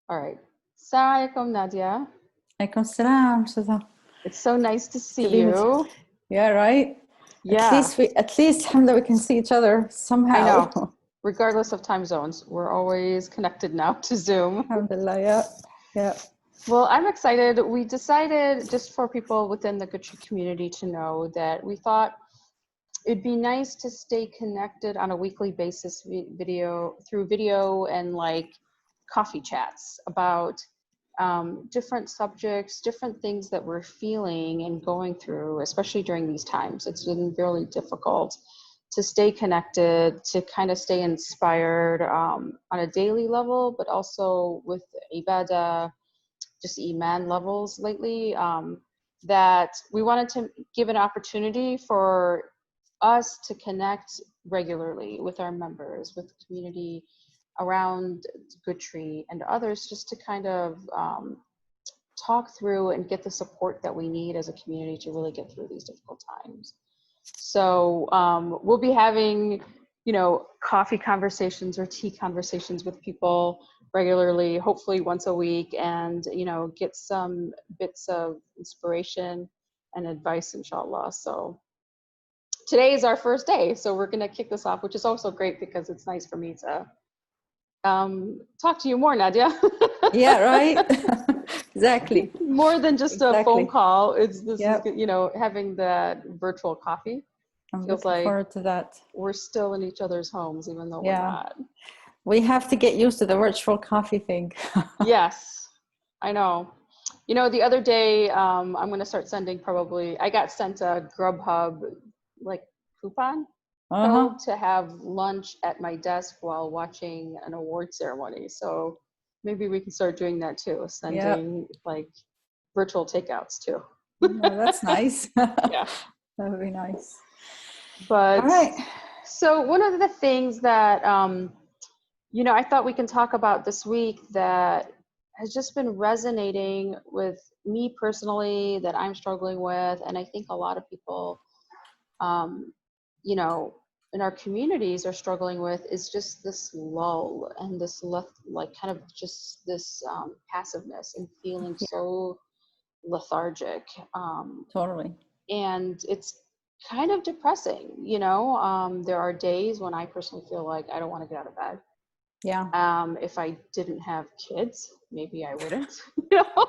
All right. Assalamualaikum, Nadia. Alaikum salam, Shatha. It's so nice to To see be with you. you. Yeah, right. Yeah, At least, alhamdulillah, we can see each other I know. somehow. Regardless of time zones, we're always connected now to Zoom. Alhamdulillah, yeah, yeah. Well, I'm excited. We decided, just for people within the Gucci community to know, that we thought it'd be nice to stay connected on a weekly basis through video and like coffee chats about different subjects, different things that we're feeling and going through, especially during these times. It's been really difficult to stay connected, to kind of stay inspired on a daily level, but also with ibadah, just iman levels lately. That we wanted to give an opportunity for us to connect regularly with our members, with the community around Goodtree and others, just to kind of talk through and get the support that we need as a community to really get through these difficult times. So we'll be having, coffee conversations or tea conversations with people regularly, hopefully once a week, and, get some bits of inspiration and advice, inshallah. So today is our first day, so we're going to kick this off, which is also great because it's nice for me to talk to you more, Nadia. Yeah, right. Exactly. More than just a phone Exactly. call. This Yep. is, having that virtual coffee I'm feels looking like forward to that. we're still in each other's homes, even though we're Yeah. not. We have to get used to the virtual coffee thing. Yes, I know. The other day, I'm going to start sending I got sent a Grubhub like coupon Uh-huh. code to have lunch at my desk while watching an award ceremony. So maybe we can start doing that too, Yeah. sending like virtual takeouts too. Oh, that's nice. Yeah. That would be nice. All But right. so one of the things that, I thought we can talk about this week that has just been resonating with me personally, that I'm struggling with, and I think a lot of people, um, you know, in our communities are struggling with, is just this lull and this like kind of just this passiveness and feeling Yeah, so lethargic. totally. And it's kind of depressing. There are days when I personally feel like I don't want to get out of bed. Yeah. If I didn't have kids, maybe I wouldn't. you know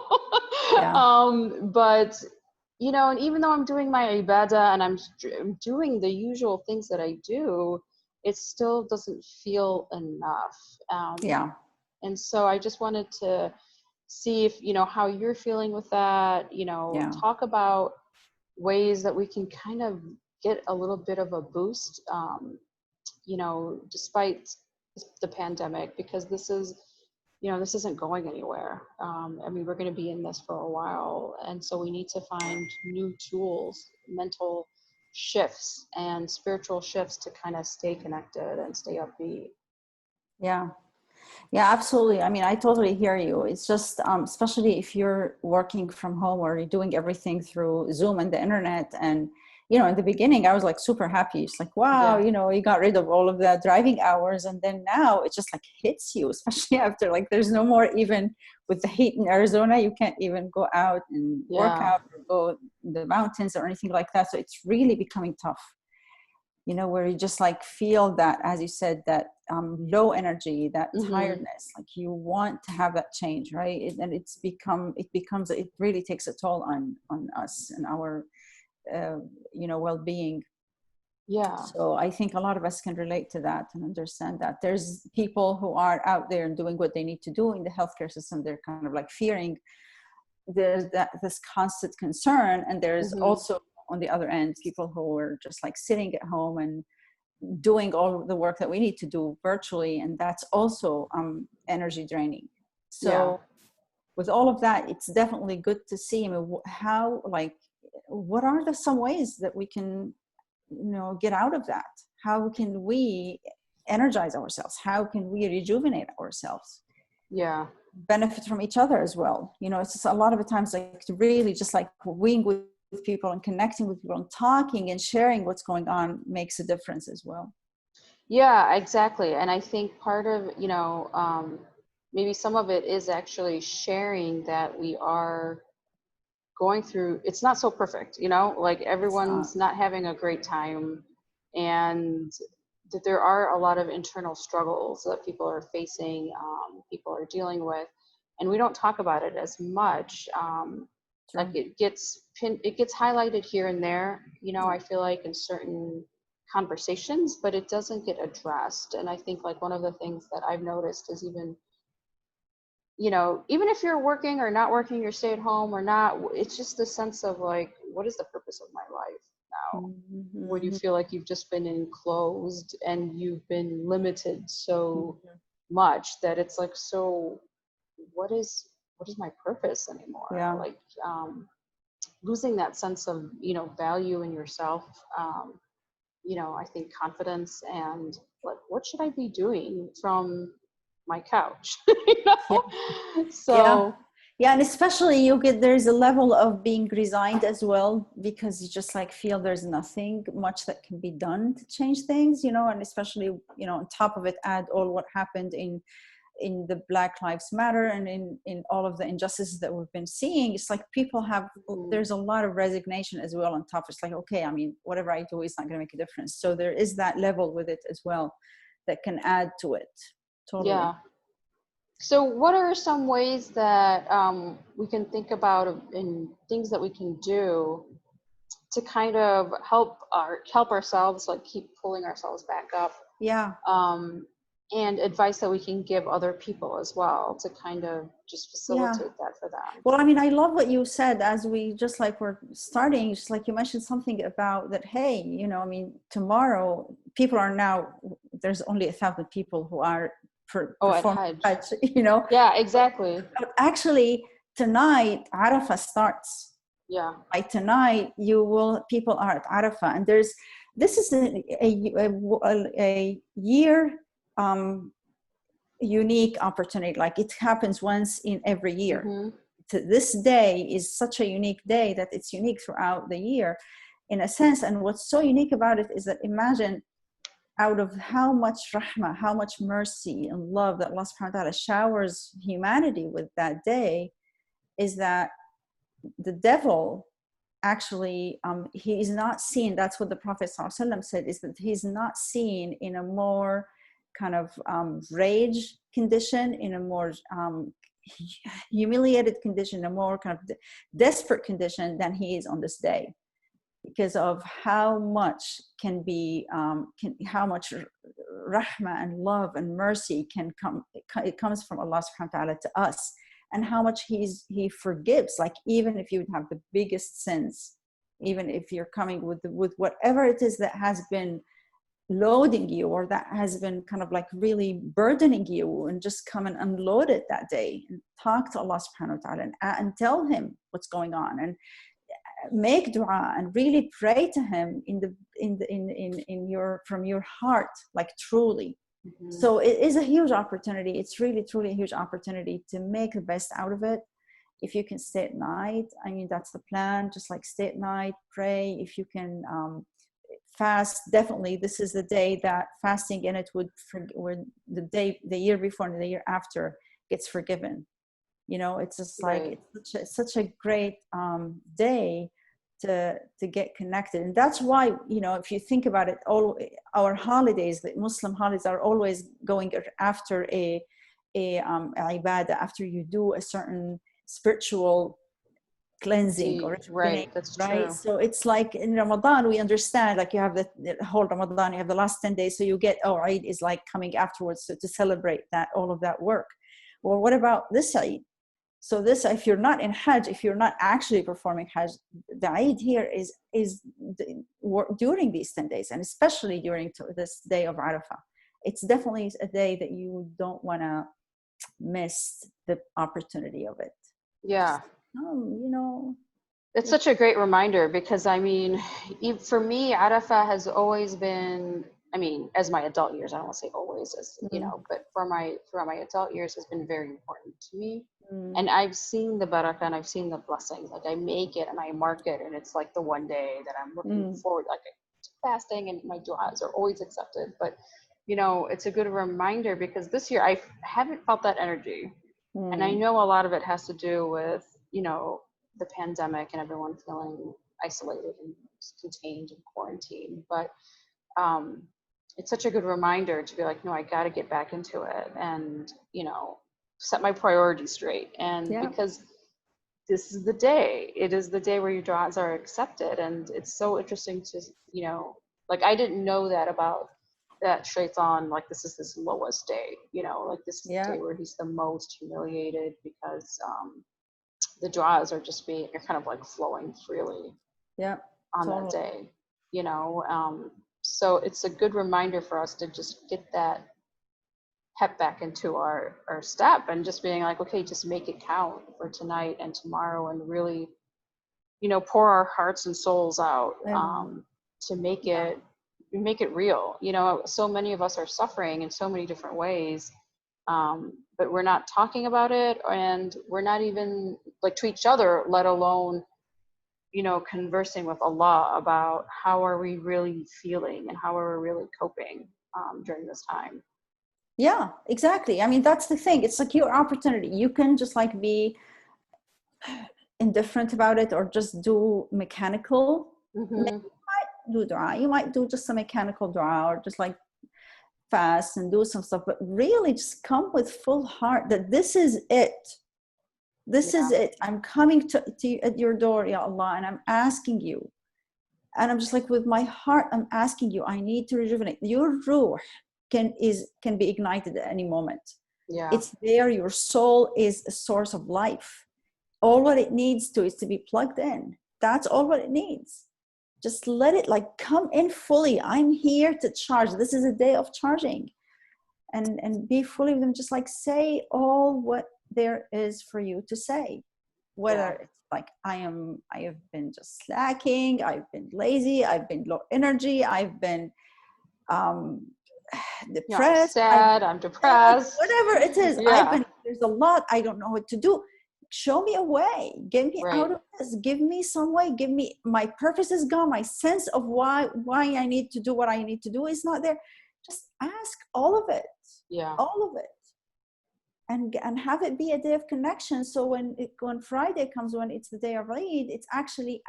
Yeah. but and even though I'm doing my ibadah and I'm doing the usual things that I do, it still doesn't feel enough. Yeah. And so I just wanted to see if how you're feeling with that. Yeah. Talk about ways that we can kind of get a little bit of a boost, despite the pandemic, because this isn't going anywhere. I mean, we're going to be in this for a while. And so we need to find new tools, mental shifts and spiritual shifts to kind of stay connected and stay upbeat. Yeah. Yeah, absolutely. I mean, I totally hear you. It's just, especially if you're working from home or you're doing everything through Zoom and the internet. And, in the beginning, I was like super happy. It's like, wow, Yeah. you got rid of all of the driving hours. And then now it just like hits you, especially after like there's no more, even with the heat in Arizona, you can't even go out and work Yeah. out or go in the mountains or anything like that. So it's really becoming tough. Where you just like feel that, as you said, that low energy, that Mm-hmm. tiredness, like you want to have that change, right? And it really takes a toll on us and our, well-being. Yeah. So I think a lot of us can relate to that and understand that there's people who are out there and doing what they need to do in the healthcare system. They're kind of like fearing there's this constant concern, and there's Mm-hmm. also on the other end people who are just like sitting at home and doing all the work that we need to do virtually, and that's also energy draining. Yeah. So with all of that, it's definitely good to see, I mean, how, like, what are some ways that we can get out of that? How can we energize ourselves? How can we rejuvenate ourselves, Yeah. benefit from each other as well? It's just a lot of the times like to really just like being with people and connecting with people and talking and sharing what's going on makes a difference as well. Yeah, exactly. And I think part of, maybe some of it is actually sharing that we are going through, it's not so perfect, you know, like It's everyone's not having a great time, and that there are a lot of internal struggles that people are facing, people are dealing with, and we don't talk about it as much. Like true. it gets highlighted here and there, you know, I feel like in certain conversations, but it doesn't get addressed. And I think like one of the things that I've noticed is even, you know, even if you're working or not working, you're stay at home or not, it's just the sense of like, what is the purpose of my life now? When you Mm-hmm. feel like you've just been enclosed and you've been limited so Mm-hmm. much that it's like, so what is my purpose anymore? Yeah. Like, losing that sense of, you know, value in yourself, you know, I think confidence and like, what should I be doing from my couch? You Yeah. know? Yeah. So Yeah, and especially you get there's a level of being resigned as well, because you just like feel there's nothing much that can be done to change things, you know, and especially, you know, on top of it, add all what happened in the Black Lives Matter and in all of the injustices that we've been seeing. It's like people have, there's a lot of resignation as well on top. It's like, okay, I mean, whatever I do is not going to make a difference. So there is that level with it as well that can add to it. Totally. yeah. So what are some ways that we can think about and things that we can do to kind of help ourselves, like keep pulling ourselves back up, Yeah. um, and advice that we can give other people as well to kind of just Yeah. facilitate that for them. Well, I mean, I love what you said as we just like we're starting, just like you mentioned something about that, hey, you know, I mean, tomorrow people are now, there's only 1,000 people who are Oh, at performing Hajj. Hajj, you know, Yeah, exactly. but actually tonight Arafah starts. Yeah. By tonight, people are at Arafah, and this is a year, unique opportunity. Like it happens once in every year. Mm-hmm. This day is such a unique day that it's unique throughout the year in a sense. And what's so unique about it is that imagine out of how much rahmah, how much mercy and love that Allah subhanahu wa ta'ala showers humanity with that day, is that the devil actually, he is not seen. That's what the Prophet ﷺ said, is that he's not seen in a more kind of rage condition, in a more humiliated condition, a more kind of desperate condition than he is on this day, because of how much can be, how much rahmah and love and mercy can come. It comes from Allah subhanahu wa ta'ala to us, and how much he forgives. Like even if you would have the biggest sins, even if you're coming with whatever it is that has been loading you, or that has been kind of like really burdening you, and just come and unload it that day and talk to Allah subhanahu wa ta'ala and tell him what's going on, and make dua and really pray to him in your, from your heart, like truly. Mm-hmm. So it is a huge opportunity. It's really truly a huge opportunity to make the best out of it. If you can stay at night, I mean, that's the plan. Just like stay at night, pray. If you can fast, definitely this is the day that fasting in it would the year before and the year after gets forgiven. You know, it's just like, Right. it's such a great day to get connected. And that's why, you know, if you think about it, all our holidays, the Muslim holidays, are always going after a ibadah, after you do a certain spiritual cleansing or Right. rejuvenating, That's right? true. So it's like in Ramadan, we understand, like you have the whole Ramadan, you have the last 10 days, so you get, oh, Eid is like coming afterwards, so to celebrate that, all of that work. Well, what about this Eid? So this, if you're not in Hajj, if you're not actually performing Hajj, the Eid here is during these 10 days, and especially during this day of Arafah. It's definitely a day that you don't want to miss the opportunity of it. Yeah. You know. It's such a great reminder, because I mean, for me, Arafah has always been, I mean, as my adult years, I don't want to say always, as you know, but throughout my adult years has been very important to me. And I've seen the barakah and I've seen the blessings. Like I make it and I mark it, and it's like the one day that I'm looking forward, like to fasting, and my du'as are always accepted. But you know, it's a good reminder because this year I haven't felt that energy. And I Mm. know a lot of it has to do with, you know, the pandemic and everyone feeling isolated and contained and quarantined. But um, it's such a good reminder to be like, no, I got to get back into it and, you know, set my priorities straight. And Yeah. because this is the day, it is the day where your draws are accepted. And it's so interesting to, you know, like I didn't know that about that Shaitan, like this is his lowest day, you know, like this is the Yeah. day where he's the most humiliated because the draws are just being, are kind of like flowing freely Yeah. on that Totally. day, you know. So it's a good reminder for us to just get that pep back into our step and just being like, okay, just make it count for tonight and tomorrow and really, you know, pour our hearts and souls out to Yeah. make it real. You know, so many of us are suffering in so many different ways, but we're not talking about it, and we're not even like to each other, let alone, you know, conversing with Allah about how are we really feeling and how are we really coping during this time. Yeah, exactly. I mean, that's the thing. It's like your opportunity. You can just like be indifferent about it or just do mechanical. Maybe Mm-hmm. you might do dua. You might do just a mechanical dua or just like fast and do some stuff, but really just come with full heart that this is it. This is Yeah, it. I'm coming to you at your door, Ya Allah, and I'm asking you. And I'm just like with my heart, I'm asking you, I need to rejuvenate. Your ruh can be ignited at any moment. yeah, It's there. Your soul is a source of life. All what it needs to is to be plugged in. That's all what it needs. Just let it like come in fully. I'm here to charge. This is a day of charging. And be fully with them. Just like say all what there is for you to say. yeah, Whether it's like I have been just slacking, I've been lazy, I've been low energy, I've been um yeah. I'm depressed, I've sad, been I'm sick, depressed. whatever it is, Yeah, there's a lot, I don't know what to do. Show me a way, get me out right. of this, give me some way, give me, my purpose is gone, my sense of why I need to do what I need to do is not there. Just ask all of it, Yeah, all of it, and have it be a day of connection. So when Friday comes, when it's the day of Eid, it's actually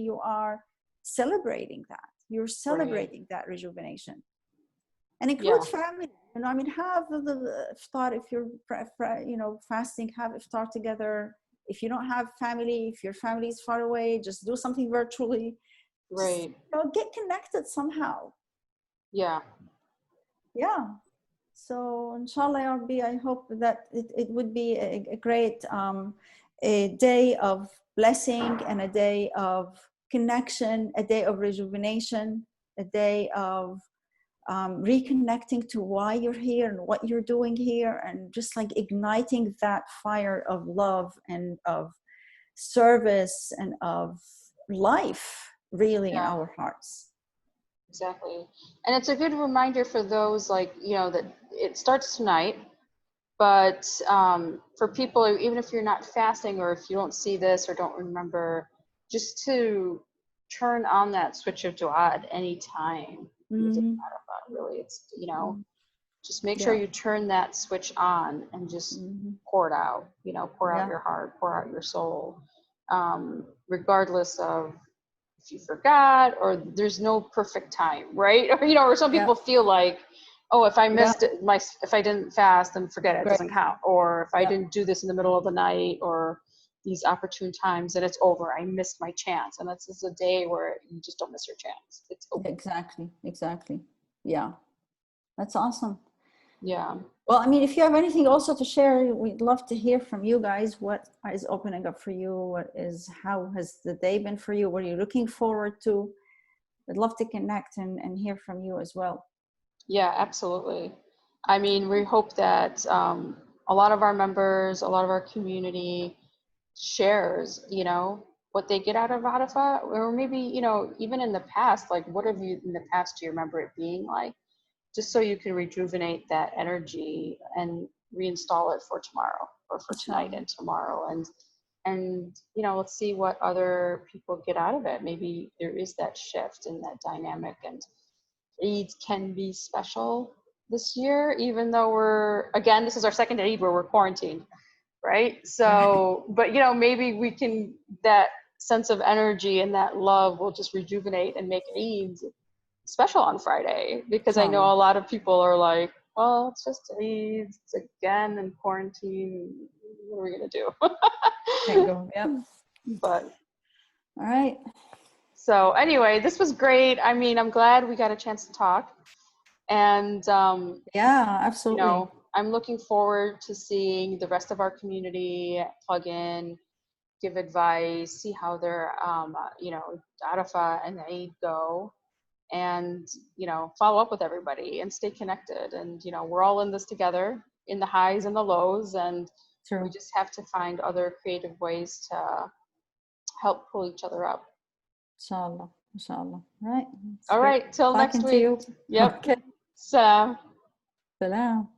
you are celebrating that. You're right. celebrating that rejuvenation, and Yeah, include family. And I mean, have the iftar if you're fasting. Have iftar together. If you don't have family, if your family is far away, just do something virtually. Just right. get connected somehow. Yeah, Yeah. So inshallah, Ya Rabbi, I hope that it would be a great a day of blessing and a day of connection, a day of rejuvenation, a day of reconnecting to why you're here and what you're doing here, and just like igniting that fire of love and of service and of life really in yeah. our hearts. Exactly. And it's a good reminder for those like, you know, that it starts tonight, but for people, even if you're not fasting or if you don't see this or don't remember, just to turn on that switch of dua at any time. It doesn't Mm-hmm. matter about really, it's, you know, just make sure Yeah. you turn that switch on and just Mm-hmm. pour it out, you know, pour out Yeah. your heart, pour out your soul, regardless of if you forgot or there's no perfect time, right? Or, you know, or some Yeah. people feel like, oh, if I Yeah. missed it, if I didn't fast, then forget it, it Great. doesn't count. Or if I Yeah. didn't do this in the middle of the night or these opportune times, then it's over. I missed my chance. And this is a day where you just don't miss your chance. It's over. Exactly. Exactly. Yeah. That's awesome. Yeah. Well, I mean, if you have anything also to share, we'd love to hear from you guys. What is opening up for you? How has the day been for you? What are you looking forward to? I'd love to connect and hear from you as well. Yeah, absolutely. I mean, we hope that a lot of our members, a lot of our community shares, you know, what they get out of Arafat, or maybe, you know, even in the past, like what have you in the past do you remember it being like? Just so you can rejuvenate that energy and reinstall it for tomorrow or for tonight Inshallah. and tomorrow. And you know, let's see what other people get out of it. Maybe there is that shift in that dynamic, and Eid can be special this year, even though this is our second Eid where we're quarantined, right? Right. So, but maybe we can, that sense of energy and that love will just rejuvenate and make Eid special on Friday, because I know Inshallah. a lot of people are like, well, it's just Eid, it's again in quarantine, what are we gonna do? Can't go. Yep. But All right. so anyway, this was great. I mean, I'm glad we got a chance to talk, and Yeah, absolutely. I'm looking forward to seeing the rest of our community plug in, give advice, see how their Arafat and Eid go, and follow up with everybody and stay connected. And we're all in this together, in the highs and the lows, and we True. just have to find other creative ways to help pull each other up. Inshallah. Inshallah. Right. It's All great right, till next talking to week. you. Yep. Okay. So Salam.